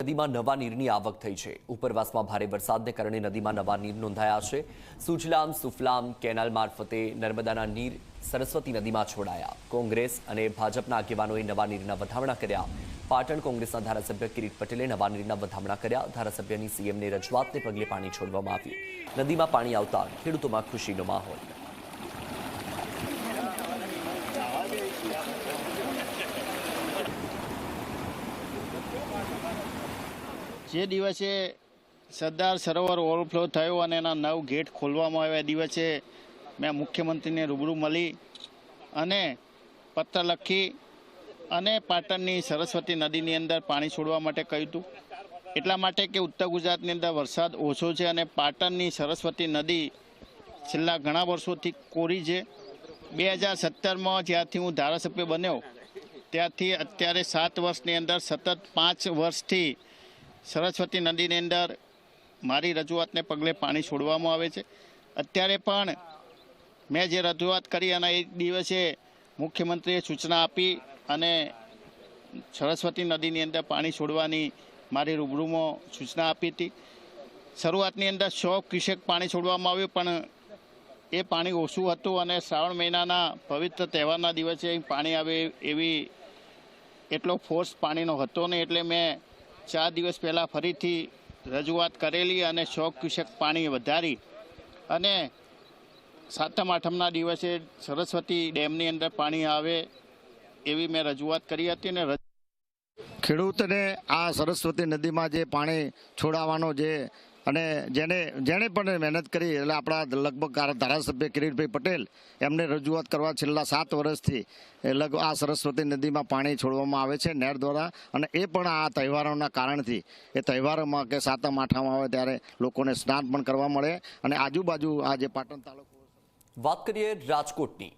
નદીમાં નવા નીરની આવક થઈ છે। ઉપરવાસમાં ભારે વરસાદને કારણે નદીમાં નવા નીર નોંધાયા છે। સુજલામ સુફલામ કેનાલ મારફતે નર્મદાના નીર સરસ્વતી નદીમાં છોડાયા। કોંગ્રેસ અને ભાજપના આગેવાનોએ નવા નીરના વધામણા કર્યા। પાટણ કોંગ્રેસના ધારાસભ્ય કિરીટ પટેલે નવા નીરના વધામણા કર્યા। ધારાસભ્યની સીએમને રજૂઆતને પગલે પાણી છોડવામાં આવ્યું। નદીમાં પાણી આવતા ખેડૂતોમાં ખુશીનો માહોલ। જે દિવસે સરદાર સરોવર ઓવરફ્લો થયો અને એના 9 ગેટ ખોલવામાં આવ્યા દિવસે મેં મુખ્યમંત્રીને રૂબરૂ મળી અને પત્ર લખી અને પાટણની સરસ્વતી નદીની અંદર પાણી છોડવા માટે કહ્યું હતું। એટલા માટે કે ઉત્તર ગુજરાતની અંદર વરસાદ ઓછો છે અને પાટણની સરસ્વતી નદી છેલ્લા ઘણા વર્ષોથી કોરી છે। 2017માં જ્યારથી હું ધારાસભ્ય બન્યો ત્યારથી અત્યારે 7 વર્ષની અંદર સતત 5 વર્ષથી સરસ્વતી નદીની અંદર મારી રજૂઆતને પગલે પાણી છોડવામાં આવે છે। અત્યારે પણ મેં જે રજૂઆત કરી અને એક દિવસે મુખ્યમંત્રીએ સૂચના આપી અને સરસ્વતી નદીની અંદર પાણી છોડવાની મારી રૂબરૂમાં સૂચના આપી હતી। શરૂઆતની અંદર 100 ક્યુસેક પાણી છોડવામાં આવ્યું, પણ એ પાણી ઓછું હતું અને શ્રાવણ મહિનાના પવિત્ર તહેવારના દિવસે પાણી આવે એવી એટલો ફોર્સ પાણીનો હતો નહીં, એટલે મેં 4 દિવસ પહેલાં ફરીથી રજૂઆત કરેલી અને 100 ક્યુસેક પાણી વધારી અને સાતમ આઠમના દિવસે સરસ્વતી ડેમની અંદર પાણી આવે એવી મેં રજૂઆત કરી હતી। અને ખેડૂતને આ સરસ્વતી નદીમાં જે પાણી છોડાવવાનો જે અને જેણે પણ મહેનત કરી એટલે આપણા લગભગ ધારાસભ્ય કિરીટભાઈ પટેલ એમને રજૂઆત કરવા છેલ્લા 7 વર્ષથી આ સરસ્વતી નદીમાં પાણી છોડવામાં આવે છે નહેર દ્વારા, અને એ પણ આ તહેવારોના કારણથી એ તહેવારોમાં કે સાતમ આઠમ આવે ત્યારે લોકોને સ્નાન પણ કરવા મળે અને આજુબાજુ આ જે પાટણ તાલુકો। વાત કરીએ રાજકોટની।